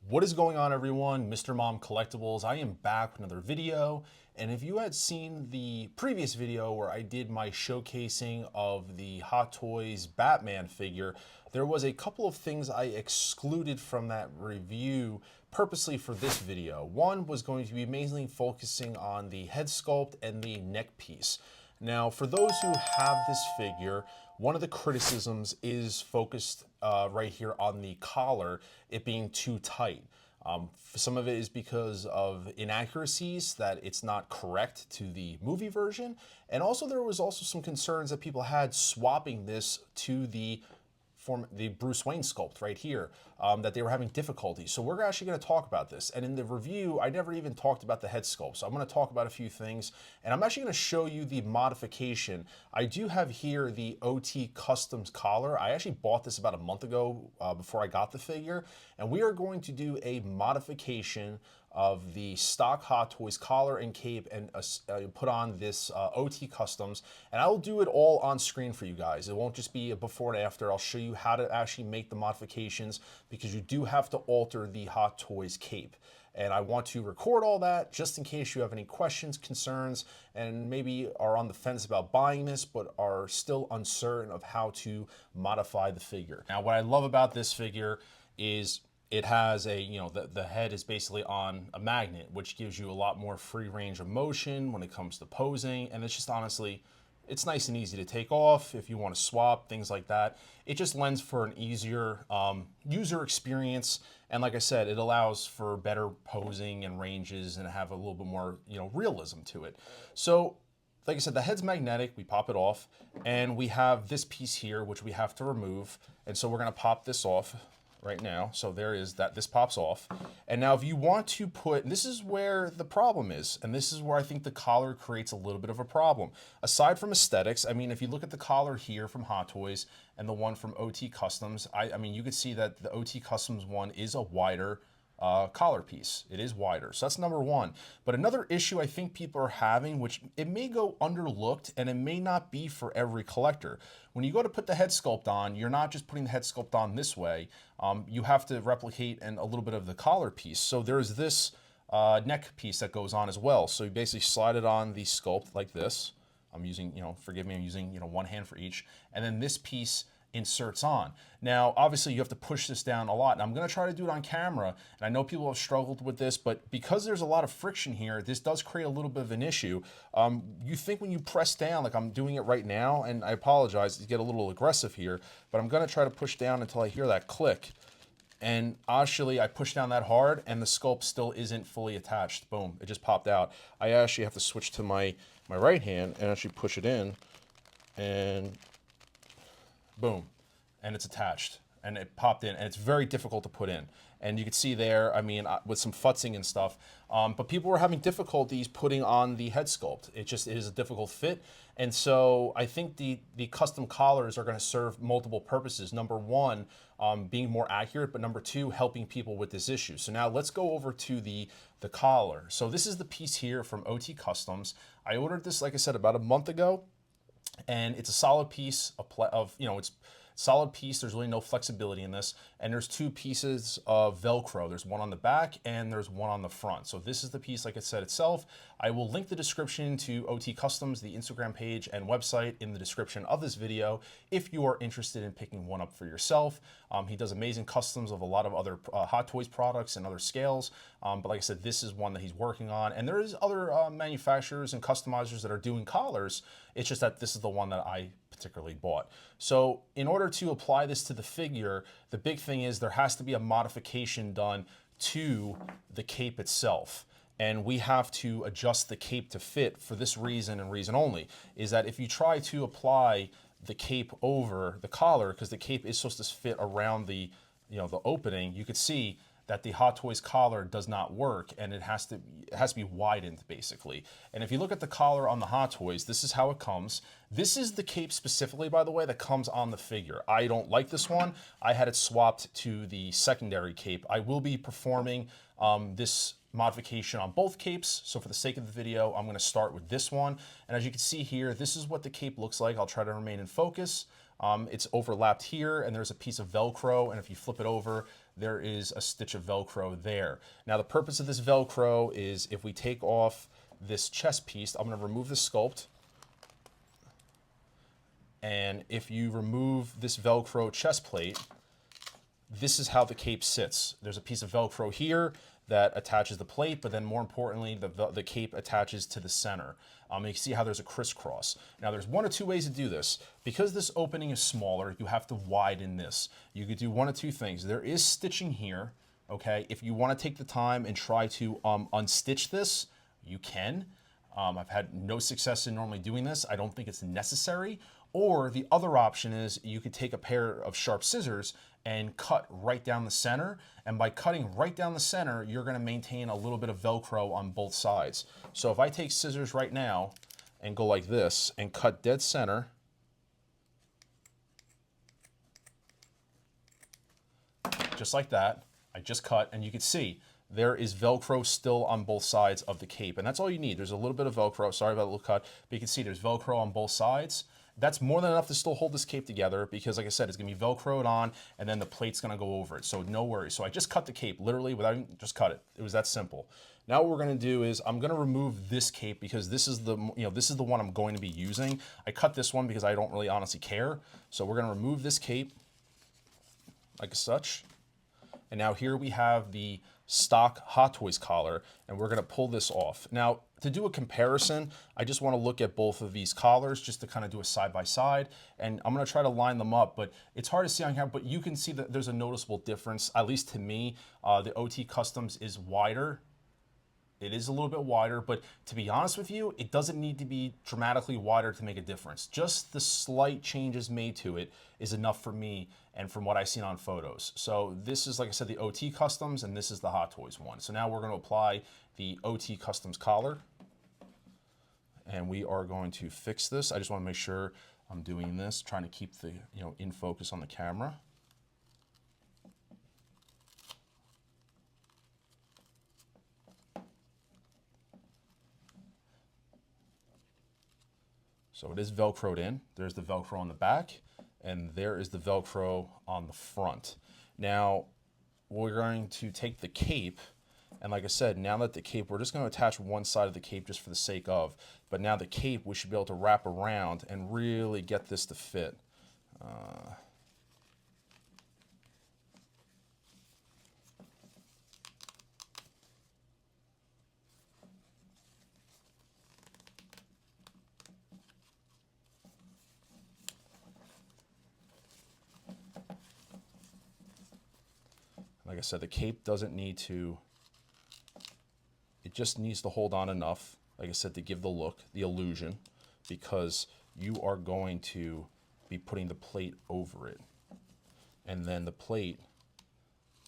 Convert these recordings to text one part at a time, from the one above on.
What is going on, everyone? Mr. Mom Collectibles. I am back with another video. And if you had seen the previous video where I did my showcasing of the Hot Toys Batman figure, there was a couple of things I excluded from that review purposely for this video. One was going to be mainly focusing on the head sculpt and the neck piece. Now, for those who have this figure, one of the criticisms is focused right here on the collar, it being too tight. Some of it is because of inaccuracies, that it's not correct to the movie version. And also there was also some concerns that people had swapping this to the Bruce Wayne sculpt right here, that they were having difficulty. So we're actually going to talk about this. And in the review, I never even talked about the head sculpt. So I'm going to talk about a few things. And I'm actually going to show you the modification. I do have here the OT Customs collar. I actually bought this about a month ago before I got the figure. And we are going to do a modification of the stock Hot Toys collar and cape and put on this OT Customs. And I will do it all on screen for you guys. It won't just be a before and after. I'll show you how to actually make the modifications, because you do have to alter the Hot Toys cape. And I want to record all that just in case you have any questions, concerns, and maybe are on the fence about buying this, but are still uncertain of how to modify the figure. Now, what I love about this figure is it has the head is basically on a magnet, which gives you a lot more free range of motion when it comes to posing. And it's just honestly, it's nice and easy to take off if you want to swap, things like that. It just lends for an easier user experience. And like I said, it allows for better posing and ranges and have a little bit more, realism to it. So like I said, the head's magnetic, we pop it off, and we have this piece here, which we have to remove. And so we're gonna pop this off right now. So there is that, this pops off. And now if you want to put, this is where the problem is, and this is where I think the collar creates a little bit of a problem. Aside from aesthetics, I mean, if you look at the collar here from Hot Toys and the one from OT Customs, I mean, you could see that the OT Customs one is a wider collar piece. It is wider. So that's number one. But another issue I think people are having, which it may go underlooked and it may not be for every collector. When you go to put the head sculpt on, you're not just putting the head sculpt on this way. You have to replicate a little bit of the collar piece. So there's this neck piece that goes on as well. So you basically slide it on the sculpt like this. I'm using, forgive me, I'm using, one hand for each. And then this piece inserts on. Now, obviously you have to push this down a lot, and I'm going to try to do it on camera, and I know people have struggled with this, but because there's a lot of friction here, this does create a little bit of an issue. You think when you press down, like I'm doing it right now, and I apologize to get a little aggressive here, but I'm going to try to push down until I hear that click. And actually I push down that hard and the sculpt still isn't fully attached. Boom, it just popped out. I actually have to switch to my right hand and actually push it in, and boom, and it's attached and it popped in, and it's very difficult to put in. And you can see there, I mean, with some futzing and stuff, but people were having difficulties putting on the head sculpt. It is a difficult fit. And so I think the custom collars are going to serve multiple purposes. Number one, being more accurate, but number two, helping people with this issue. So now let's go over to the collar. So this is the piece here from OT Customs. I ordered this, like I said, about a month ago. And it's a solid piece of it's solid piece. There's really no flexibility in this. And there's two pieces of Velcro. There's one on the back and there's one on the front. So this is the piece, like I said, itself. I will link the description to OT Customs, the Instagram page and website, in the description of this video if you are interested in picking one up for yourself. He does amazing customs of a lot of other Hot Toys products and other scales. But like I said, this is one that he's working on. And there is other manufacturers and customizers that are doing collars. It's just that this is the one that I particularly bought. So in order to apply this to the figure, the big thing is there has to be a modification done to the cape itself. And we have to adjust the cape to fit for this reason and reason only, is that if you try to apply the cape over the collar, because the cape is supposed to fit around the opening, you could see that the Hot Toys collar does not work, and it has to be widened basically. And if you look at the collar on the Hot Toys, this is how it comes. This is the cape specifically, by the way, that comes on the figure. I don't like this one. I had it swapped to the secondary cape. I will be performing this modification on both capes. So for the sake of the video, I'm going to start with this one. And as you can see here, this is what the cape looks like. I'll try to remain in focus. It's overlapped here, and there's a piece of Velcro, and if you flip it over, there is a stitch of Velcro there. Now the purpose of this Velcro is if we take off this chest piece, I'm gonna remove the sculpt. And if you remove this Velcro chest plate, this is how the cape sits. There's a piece of Velcro here that attaches the plate, but then more importantly, the cape attaches to the center. You can see how there's a crisscross. Now there's one or two ways to do this. Because this opening is smaller, you have to widen this. You could do one of two things. There is stitching here, okay? If you wanna take the time and try to unstitch this, you can. I've had no success in normally doing this. I don't think it's necessary. Or the other option is you could take a pair of sharp scissors and cut right down the center. And by cutting right down the center, you're gonna maintain a little bit of Velcro on both sides. So if I take scissors right now and go like this and cut dead center, just like that, I just cut, and you can see there is Velcro still on both sides of the cape. And that's all you need. There's a little bit of Velcro, sorry about the little cut, but you can see there's Velcro on both sides. That's more than enough to still hold this cape together because like I said, it's gonna be Velcroed on and then the plate's gonna go over it. So no worries. So I just cut the cape literally without even, just cut it. It was that simple. Now what we're gonna do is I'm gonna remove this cape because this is the, this is the one I'm going to be using. I cut this one because I don't really honestly care. So we're gonna remove this cape like such. And now here we have the stock Hot Toys collar, and we're gonna pull this off. Now, to do a comparison, I just wanna look at both of these collars just to kind of do a side by side, and I'm gonna try to line them up, but it's hard to see on here, but you can see that there's a noticeable difference, at least to me. The OT Customs is wider. It is a little bit wider, but to be honest with you, it doesn't need to be dramatically wider to make a difference. Just the slight changes made to it is enough for me and from what I've seen on photos. So this is, like I said, the OT Customs, and this is the Hot Toys one. So now we're gonna apply the OT Customs collar, and we are going to fix this. I just wanna make sure I'm doing this, trying to keep the, in focus on the camera. So it is Velcroed in. There's the Velcro on the back, and there is the Velcro on the front. Now, we're going to take the cape, and like I said, now that the cape, we're just gonna attach one side of the cape just for the sake of, but now the cape, we should be able to wrap around and really get this to fit. Like I said, the cape doesn't need to, it just needs to hold on enough, like I said, to give the look, the illusion, because you are going to be putting the plate over it. And then the plate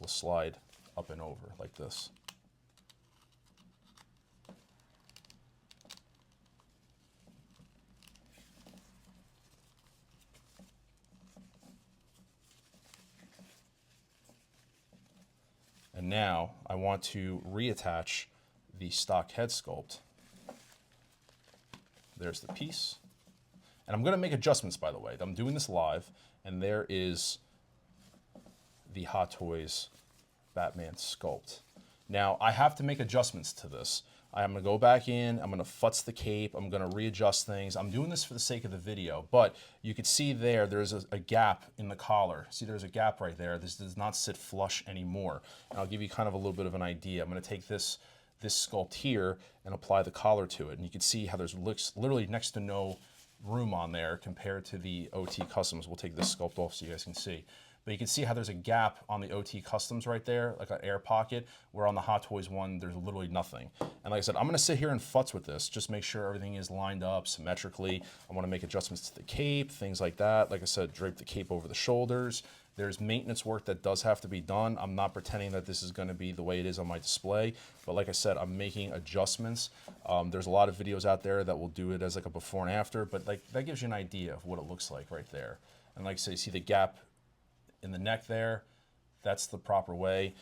will slide up and over like this. And now I want to reattach the stock head sculpt. There's the piece. And I'm gonna make adjustments, by the way. I'm doing this live, and there is the Hot Toys Batman sculpt. Now, I have to make adjustments to this. I'm gonna go back in, I'm gonna futz the cape, I'm gonna readjust things. I'm doing this for the sake of the video, but you can see there's a gap in the collar. See, there's a gap right there. This does not sit flush anymore. And I'll give you kind of a little bit of an idea. I'm gonna take this sculpt here and apply the collar to it. And you can see how there's literally next to no room on there compared to the OT Customs. We'll take this sculpt off so you guys can see. But you can see how there's a gap on the OT Customs right there, like an air pocket, where on the Hot Toys one, there's literally nothing. And like I said, I'm gonna sit here and futz with this, just make sure everything is lined up symmetrically. I wanna make adjustments to the cape, things like that. Like I said, drape the cape over the shoulders. There's maintenance work that does have to be done. I'm not pretending that this is gonna be the way it is on my display, but like I said, I'm making adjustments. There's a lot of videos out there that will do it as like a before and after, but like that gives you an idea of what it looks like right there. And like I say, see the gap in the neck there, that's the proper way.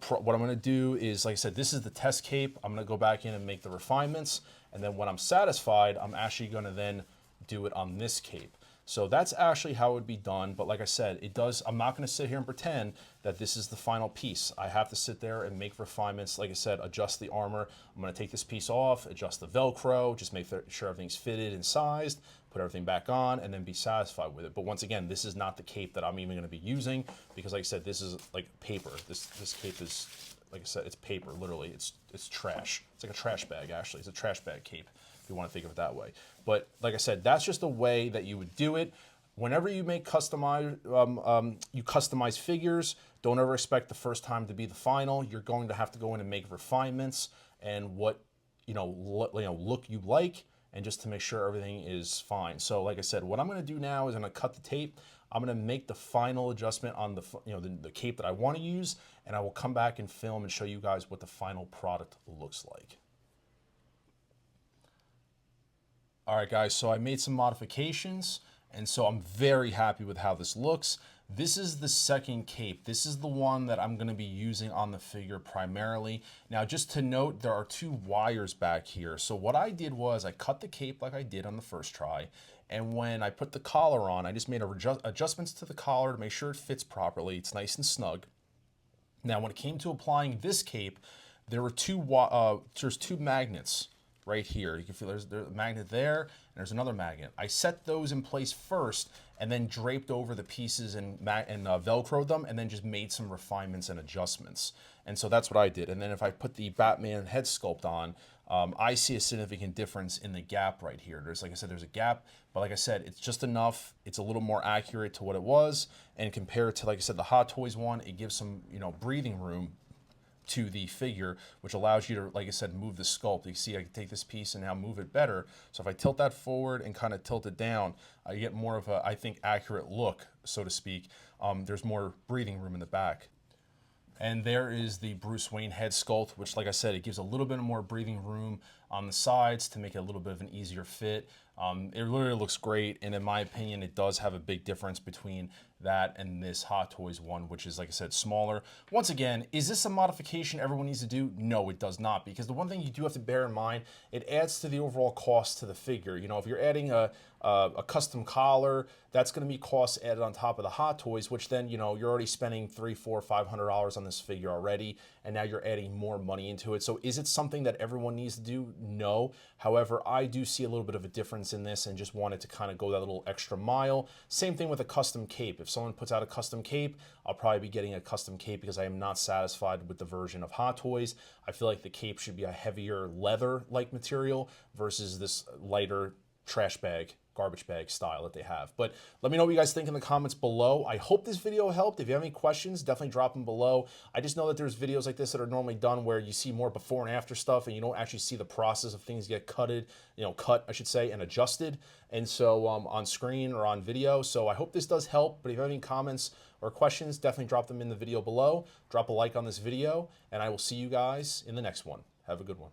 What I'm gonna do is, like I said, this is the test cape. I'm gonna go back in and make the refinements, and then when I'm satisfied, I'm actually gonna then do it on this cape. So that's actually how it would be done. But like I said, it does, I'm not gonna sit here and pretend that this is the final piece. I have to sit there and make refinements. Like I said, adjust the armor. I'm gonna take this piece off, adjust the Velcro, just make sure everything's fitted and sized, put everything back on, and then be satisfied with it. But once again, this is not the cape that I'm even gonna be using, because like I said, this is like paper. This cape is, like I said, it's paper, literally. It's trash. It's like a trash bag, actually. It's a trash bag cape, if you want to think of it that way. But like I said, that's just the way that you would do it. Whenever you make you customize figures, don't ever expect the first time to be the final. You're going to have to go in and make refinements and what look you like, and just to make sure everything is fine. So like I said, what I'm going to do now is I'm going to cut the tape. I'm going to make the final adjustment on the cape that I want to use, and I will come back and film and show you guys what the final product looks like. All right, guys, so I made some modifications, and so I'm very happy with how this looks. This is the second cape. This is the one that I'm going to be using on the figure primarily. Now, just to note, there are 2 wires back here. So what I did was I cut the cape like I did on the first try, and when I put the collar on, I just made adjustments to the collar to make sure it fits properly. It's nice and snug. Now, when it came to applying this cape, there were there's 2 magnets right here. You can feel there's a magnet there, and there's another magnet. I set those in place first, and then draped over the pieces and Velcroed them, and then just made some refinements and adjustments. And so that's what I did. And then if I put the Batman head sculpt on, I see a significant difference in the gap right here. Like I said, there's a gap, but like I said, it's just enough. It's a little more accurate to what it was, and compared to, like I said, the Hot Toys one, it gives some breathing room to the figure, which allows you to, like I said, move the sculpt. You see I can take this piece and now move it better. So if I tilt that forward and kind of tilt it down, I get more of a, I think, accurate look, so to speak. There's more breathing room in the back. And there is the Bruce Wayne head sculpt, which, like I said, it gives a little bit more breathing room on the sides to make it a little bit of an easier fit. It literally looks great, and in my opinion, it does have a big difference between that and this Hot Toys one, which is, like I said, smaller. Once again, is this a modification everyone needs to do? No, it does not, because the one thing you do have to bear in mind, it adds to the overall cost to the figure. If you're adding a custom collar, that's going to be costs added on top of the Hot Toys, which then, you're already spending $300, $400, $500 on this figure already, and now you're adding more money into it. So is it something that everyone needs to do? No. However, I do see a little bit of a difference in this and just wanted to kind of go that little extra mile. Same thing with a custom cape. If someone puts out a custom cape, I'll probably be getting a custom cape because I am not satisfied with the version of Hot Toys. I feel like the cape should be a heavier leather-like material versus this lighter trash bag, garbage bag style that they have. But let me know what you guys think in the comments below. I hope this video helped. If you have any questions, definitely drop them below. I just know that there's videos like this that are normally done where you see more before and after stuff, and you don't actually see the process of things get cut, I should say, and adjusted. And so on screen or on video. So I hope this does help. But if you have any comments or questions, definitely drop them in the video below. Drop a like on this video, and I will see you guys in the next one. Have a good one.